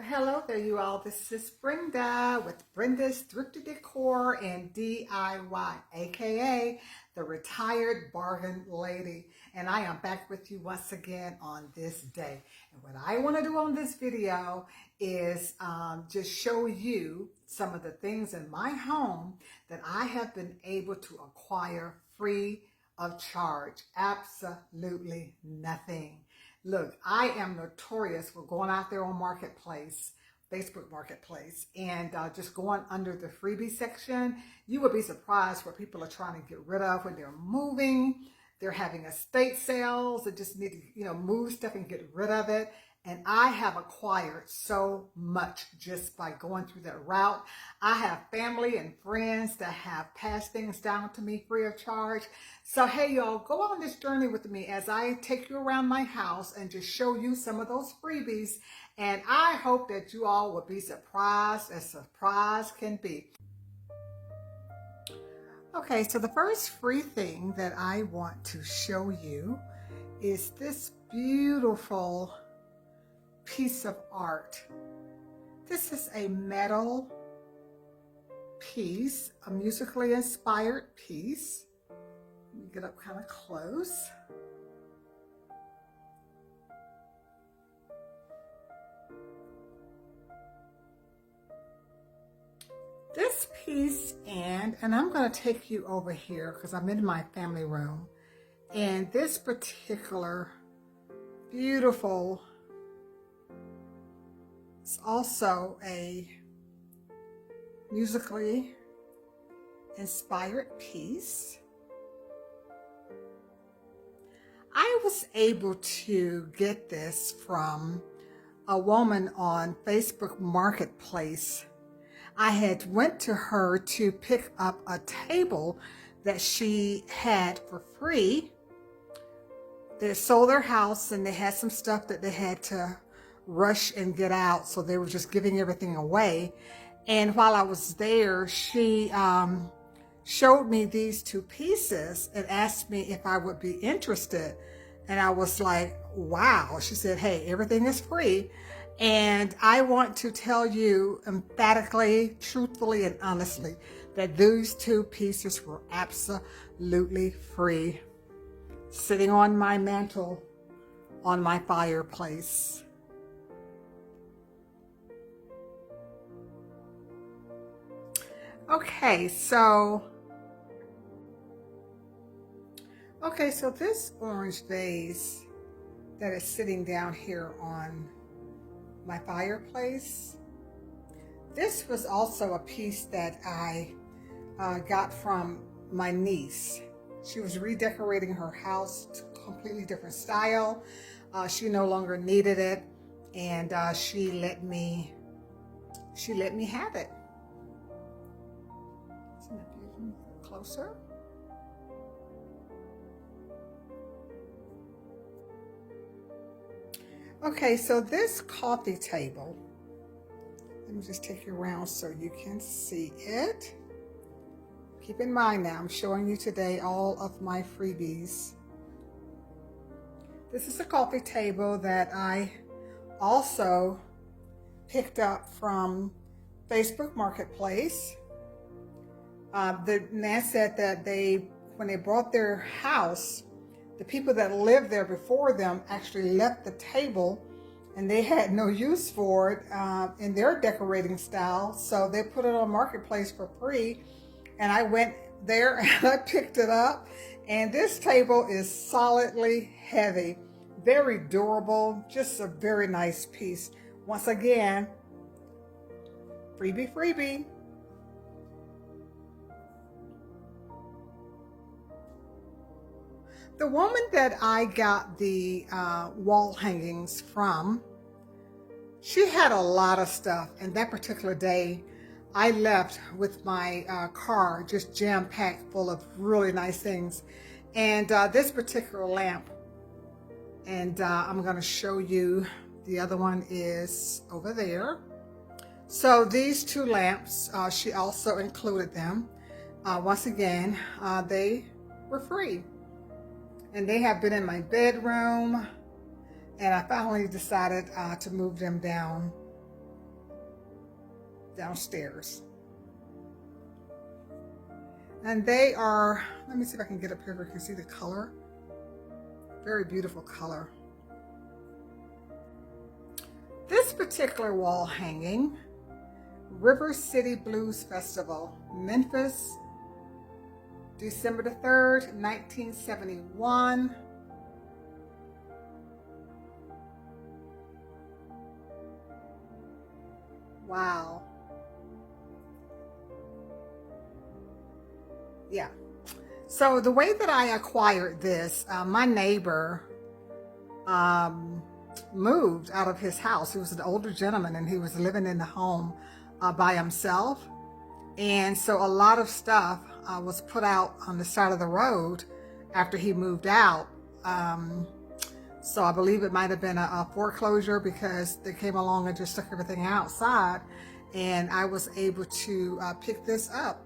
Well, hello there, you all. This is Brenda with Brenda's Thrifty Decor and DIY, aka the Retired Bargain Lady. And I am back with you once again on this day. And what I want to do on this video is just show you some of the things in my home that I have been able to acquire free of charge. Absolutely nothing. Look, I am notorious for going out there on Marketplace, Facebook Marketplace, and just going under the freebie section. You would be surprised what people are trying to get rid of when they're moving. They're having estate sales. They just need to, move stuff and get rid of it. And I have acquired so much just by going through that route. I have family and friends that have passed things down to me free of charge. So hey y'all, go on this journey with me as I take you around my house and just show you some of those freebies. And I hope that you all will be surprised as surprise can be. Okay, so the first free thing that I want to show you is this beautiful piece of art. This is a metal piece, a musically inspired piece. Let me get up kind of close. This piece, and I'm going to take you over here because I'm in my family room, and this particular beautiful, it's also a musically inspired piece. I was able to get this from a woman on Facebook Marketplace. I had went to her to pick up a table that she had for free. They sold their house and they had some stuff that they had to rush and get out, so they were just giving everything away. And while I was there, she showed me these two pieces and asked me if I would be interested. And I was like, wow. She said, hey, everything is free. And I want to tell you emphatically, truthfully, and honestly that these two pieces were absolutely free, sitting on my mantle on my fireplace. Okay, so this orange vase that is sitting down here on my fireplace, this was also a piece that I got from my niece. She was redecorating her house to a completely different style. She no longer needed it, and she let me have it. Closer. Okay, so this coffee table, let me just take you around so you can see it. Keep in mind now, I'm showing you today all of my freebies. This is a coffee table that I also picked up from Facebook Marketplace. The man said that when they bought their house, the people that lived there before them actually left the table and they had no use for it in their decorating style. So they put it on Marketplace for free. And I went there and I picked it up. And this table is solidly heavy, very durable, just a very nice piece. Once again, freebie. The woman that I got the wall hangings from, she had a lot of stuff. And that particular day, I left with my car just jam-packed full of really nice things. And this particular lamp, and I'm going to show you, the other one is over there. So these two lamps, she also included them. Once again, they were free. And they have been in my bedroom, and I finally decided to move them down downstairs. And they are, let me see if I can get up here where you can see the color. Very beautiful color. This particular wall hanging, River City Blues Festival, Memphis, December the 3rd, 1971. Wow. Yeah. So the way that I acquired this, my neighbor moved out of his house. He was an older gentleman and he was living in the home by himself. And so a lot of stuff was put out on the side of the road after he moved out. So I believe it might have been a foreclosure because they came along and just took everything outside. And I was able to pick this up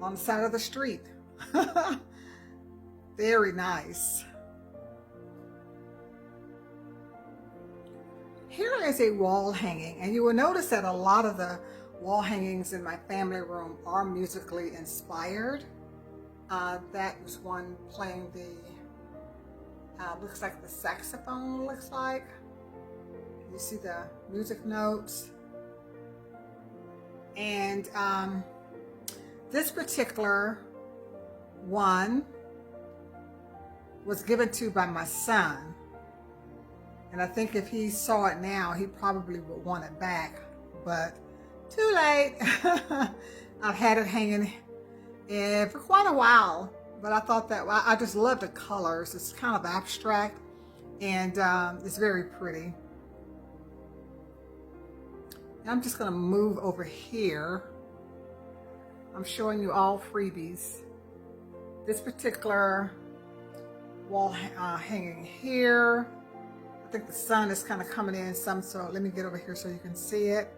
on the side of the street. Very nice. Here is a wall hanging, and you will notice that a lot of the wall hangings in my family room are musically inspired. That was one playing the, looks like the saxophone, looks like. You see the music notes. And this particular one was given to by my son. And I think if he saw it now, he probably would want it back, but too late. I've had it hanging for quite a while, but I thought that, I just love the colors. It's kind of abstract and it's very pretty. And I'm just gonna move over here. I'm showing you all freebies. This particular wall hanging here. I think the sun is kind of coming in some, so let me get over here so you can see it.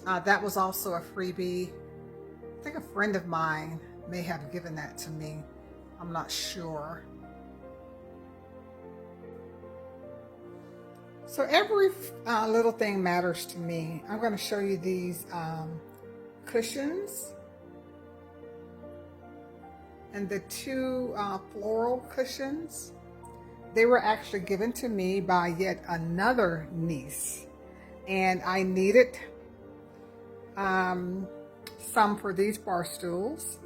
That was also a freebie. I think a friend of mine may have given that to me. I'm not sure. So every little thing matters to me. I'm going to show you these cushions. And the two floral cushions. They were actually given to me by yet another niece. And I needed some for these bar stools.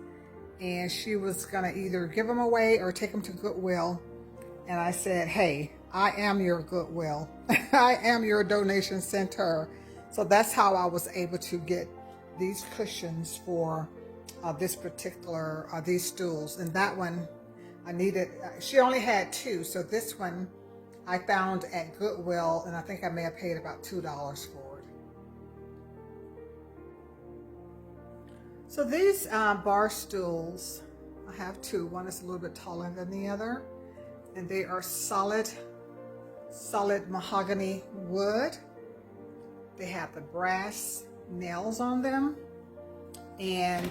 And she was gonna either give them away or take them to Goodwill. And I said, hey, I am your Goodwill. I am your donation center. So that's how I was able to get these cushions for this particular, these stools. And that one, I needed, she only had two, so this one I found at Goodwill, and I think I may have paid about $2 for it. So these bar stools, I have two. One is a little bit taller than the other, and they are solid mahogany wood. They have the brass nails on them, and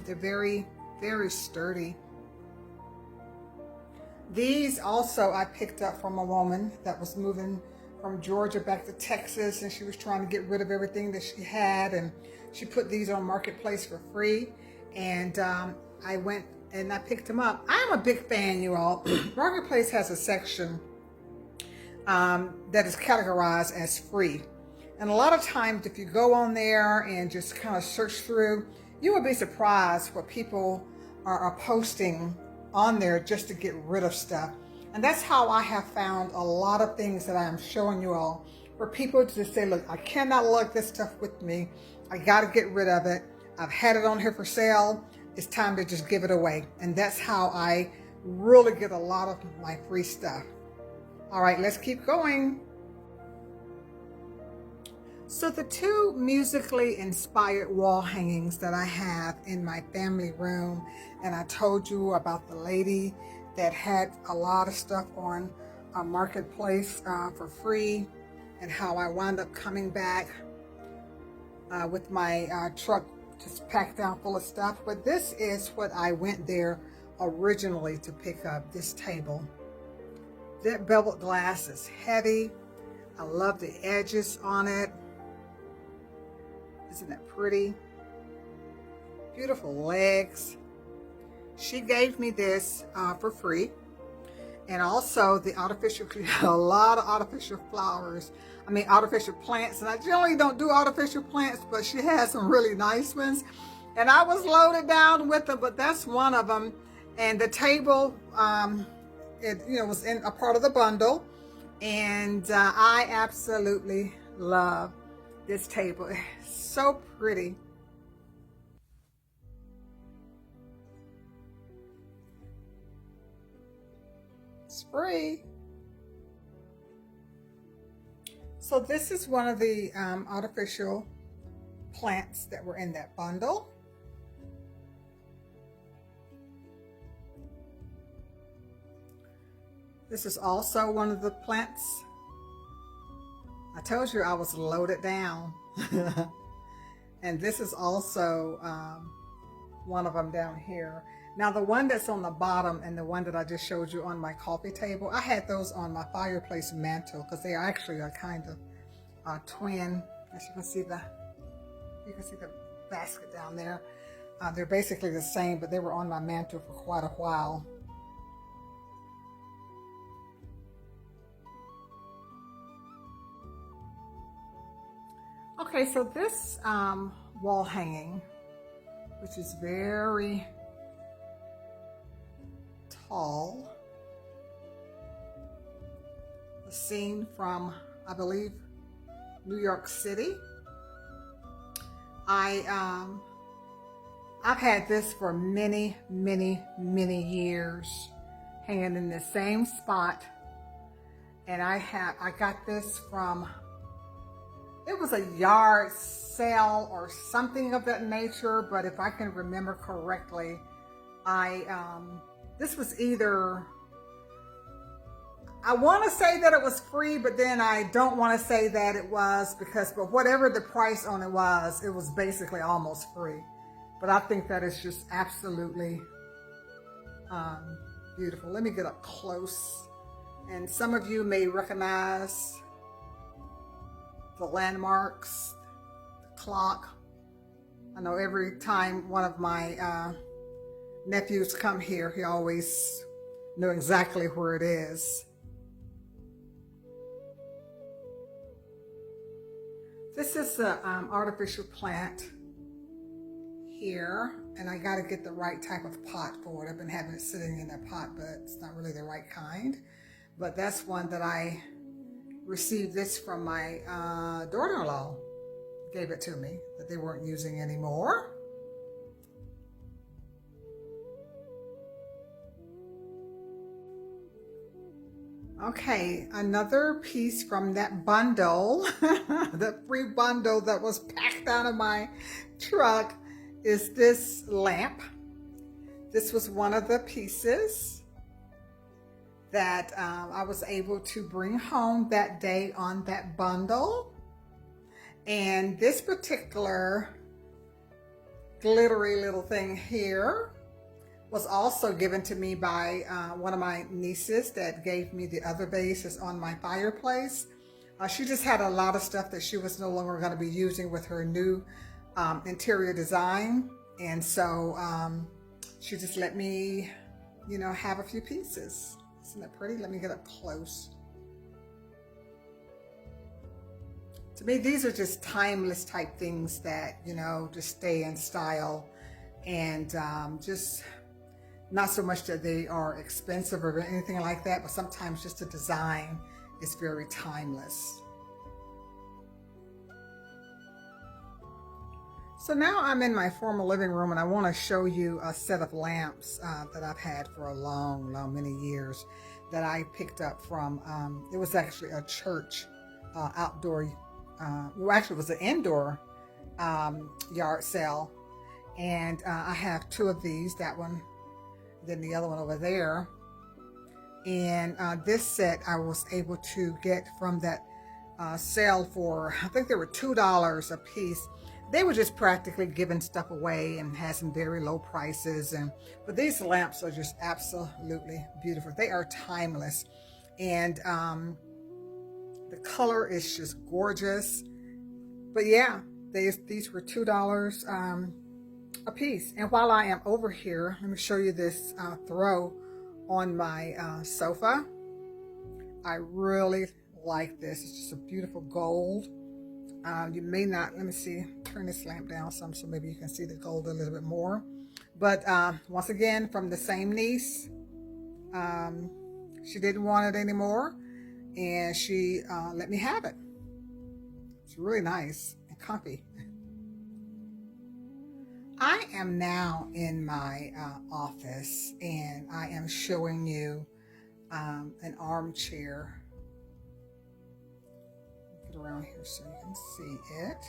they're very, very sturdy. These also I picked up from a woman that was moving from Georgia back to Texas, and she was trying to get rid of everything that she had, and she put these on Marketplace for free. And I went and I picked them up. I am a big fan, you all. Marketplace has a section that is categorized as free. And a lot of times if you go on there and just kind of search through, you will be surprised what people are posting on there just to get rid of stuff. And that's how I have found a lot of things that I am showing you all, for people to say, look, I cannot lug this stuff with me. I got to get rid of it. I've had it on here for sale. It's time to just give it away. And that's how I really get a lot of my free stuff. All right, let's keep going. So the two musically inspired wall hangings that I have in my family room, and I told you about the lady that had a lot of stuff on a Marketplace for free, and how I wound up coming back with my truck just packed down full of stuff. But this is what I went there originally to pick up, this table. That beveled glass is heavy. I love the edges on it. Isn't that pretty? Beautiful legs. She gave me this for free. And also the artificial, a lot of artificial flowers. I mean, artificial plants. And I generally don't do artificial plants, but she has some really nice ones. And I was loaded down with them, but that's one of them. And the table, it was in a part of the bundle. And I absolutely love this table. It's so pretty. It's free. So this is one of the artificial plants that were in that bundle. This is also one of the plants. I told you I was loaded down. And this is also one of them down here. Now the one that's on the bottom and the one that I just showed you on my coffee table, I had those on my fireplace mantle because they actually are kind of twin. As you can see the basket down there. They're basically the same, but they were on my mantle for quite a while. Okay, so this wall hanging, which is very tall, a scene from, I believe, New York City. I've had this for many, many, many years, hanging in the same spot, and I got this from, it was a yard sale or something of that nature, but if I can remember correctly, this was either, I want to say that it was free, but then I don't want to say that it was because, but whatever the price on it was basically almost free. But I think that is just absolutely beautiful. Let me get up close. And some of you may recognize the landmarks, the clock. I know every time one of my nephews come here, he always know exactly where it is. This is the artificial plant here, and I got to get the right type of pot for it. I've been having it sitting in a pot, but it's not really the right kind. But that's one that I received this from my daughter-in-law. Gave it to me that they weren't using anymore. Okay, another piece from that bundle, the free bundle that was packed out of my truck, is this lamp. This was one of the pieces that I was able to bring home that day on that bundle. And this particular glittery little thing here was also given to me by one of my nieces that gave me the other vase that's on my fireplace. She just had a lot of stuff that she was no longer going to be using with her new interior design. And so she just let me, have a few pieces. Isn't that pretty? Let me get up close. To me, these are just timeless type things that, just stay in style, and just not so much that they are expensive or anything like that, but sometimes just the design is very timeless. So now I'm in my formal living room, and I want to show you a set of lamps that I've had for a long, many years that I picked up from, it was actually a church outdoor, well, actually it was an indoor yard sale. And I have two of these, that one, then the other one over there. And this set I was able to get from that sale for, I think they were $2 a piece. They were just practically giving stuff away and had some very low prices. But these lamps are just absolutely beautiful. They are timeless. And the color is just gorgeous. But yeah, These were $2 a piece. And while I am over here, let me show you this throw on my sofa. I really like this. It's just a beautiful gold. You may not, let me see, turn this lamp down some so maybe you can see the gold a little bit more. But once again, from the same niece, she didn't want it anymore, and she let me have it. It's really nice and comfy. I am now in my office, and I am showing you an armchair. Get around here so you can see it.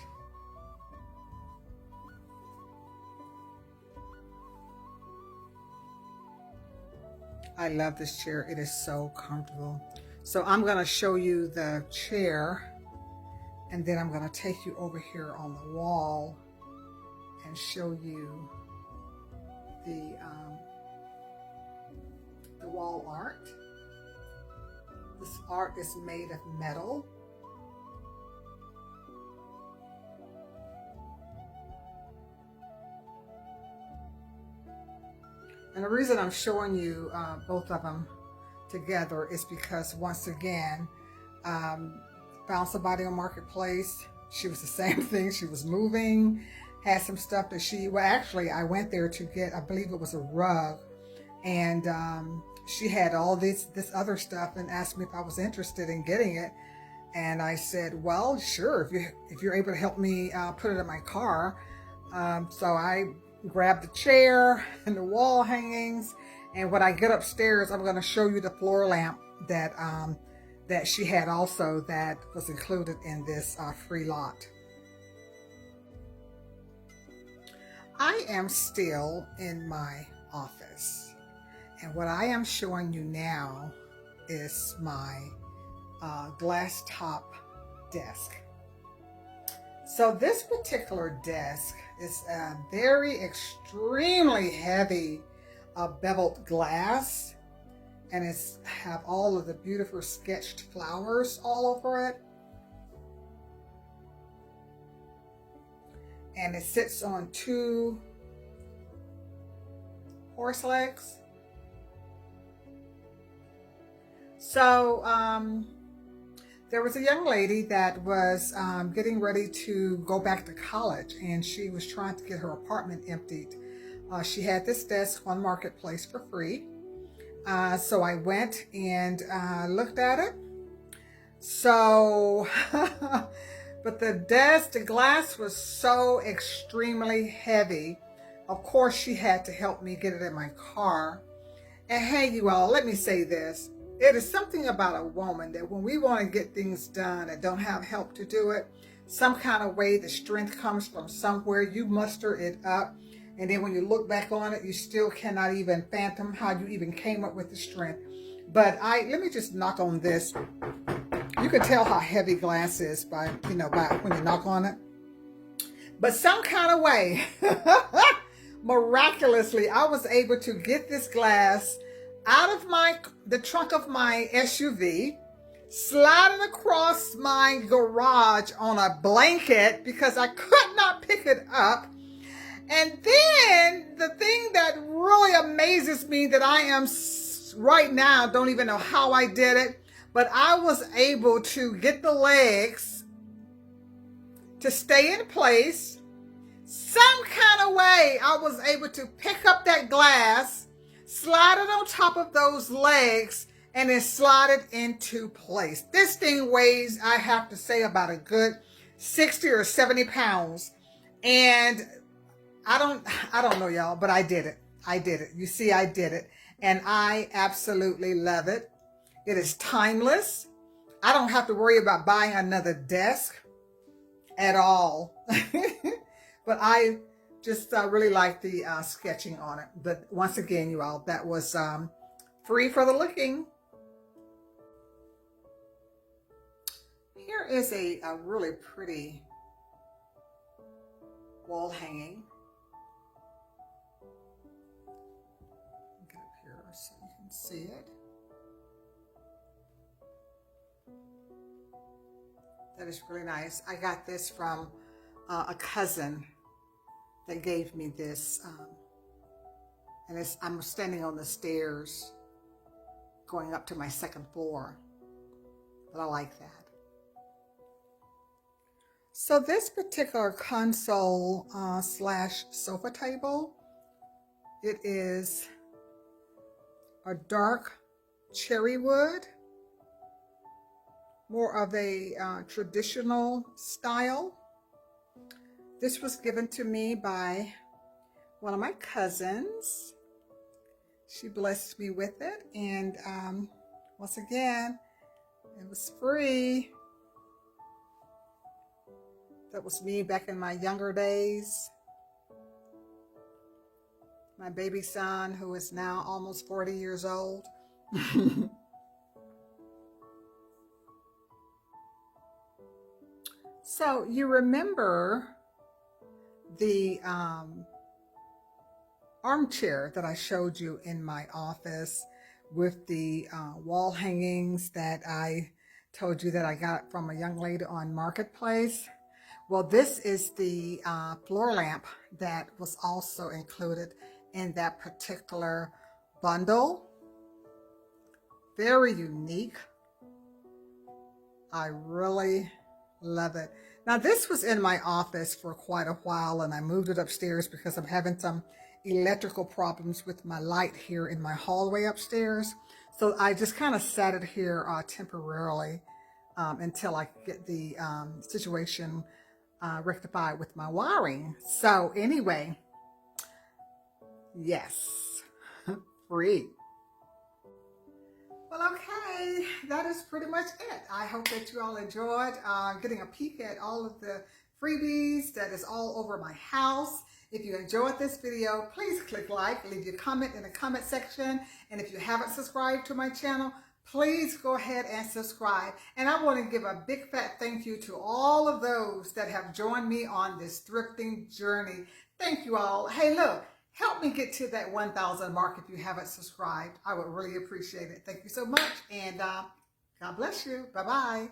I love this chair. It is so comfortable. So I'm going to show you the chair, and then I'm going to take you over here on the wall and show you the wall art. This art is made of metal. And the reason I'm showing you both of them together is because, once again, found somebody on Marketplace. She was the same thing. She was moving, had some stuff that well, actually, I went there to get, I believe it was a rug, and she had all this other stuff and asked me if I was interested in getting it. And I said, well, sure, if you're able to help me put it in my car. So I grabbed the chair and the wall hangings, and when I get upstairs, I'm going to show you the floor lamp that that she had also, that was included in this free lot. I am still in my office, and what I am showing you now is my glass top desk. So this particular desk is a very extremely heavy beveled glass, and it's have all of the beautiful sketched flowers all over it. And it sits on 2 horse legs. So there was a young lady that was getting ready to go back to college, and she was trying to get her apartment emptied. She had this desk on Marketplace for free. So I went and looked at it. So, but the glass was so extremely heavy. Of course, she had to help me get it in my car. And hey, you all, let me say this. It is something about a woman that when we want to get things done and don't have help to do it, some kind of way the strength comes from somewhere, you muster it up. And then when you look back on it, you still cannot even fathom how you even came up with the strength. But let me just knock on this. You can tell how heavy glass is by when you knock on it. But some kind of way, miraculously, I was able to get this glass out of the trunk of my SUV, slide it across my garage on a blanket because I could not pick it up. And then the thing that really amazes me, that I am right now, don't even know how I did it, but I was able to get the legs to stay in place. Some kind of way I was able to pick up that glass, slide it on top of those legs, and then slide it into place. This thing weighs, I have to say, about a good 60 or 70 pounds. And I don't know, y'all, but I did it. I did it. You see, I did it. And I absolutely love it. It is timeless. I don't have to worry about buying another desk at all. But I just really like the sketching on it. But once again, you all, that was free for the looking. Here is a really pretty wall hanging. Get up here so you can see it. That is really nice. I got this from a cousin that gave me this, and I'm standing on the stairs going up to my second floor, but I like that. So this particular console slash sofa table, it is a dark cherry wood, more of a traditional style. This was given to me by one of my cousins. She blessed me with it, and once again, it was free. That was me back in my younger days. My baby son, who is now almost 40 years old. So you remember the armchair that I showed you in my office with the wall hangings that I told you that I got from a young lady on Marketplace? Well, this is the floor lamp that was also included in that particular bundle. Very unique. I really love it. Now, this was in my office for quite a while, and I moved it upstairs because I'm having some electrical problems with my light here in my hallway upstairs. So I just kind of sat it here temporarily until I get the situation rectified with my wiring. So anyway, yes, free. Well, okay, that is pretty much it. I hope that you all enjoyed getting a peek at all of the freebies that is all over my house. If you enjoyed this video, please click like, leave your comment in the comment section. And if you haven't subscribed to my channel, please go ahead and subscribe. And I want to give a big fat thank you to all of those that have joined me on this thrifting journey. Thank you all. Hey, look, help me get to that 1,000 mark if you haven't subscribed. I would really appreciate it. Thank you so much. And God bless you. Bye-bye.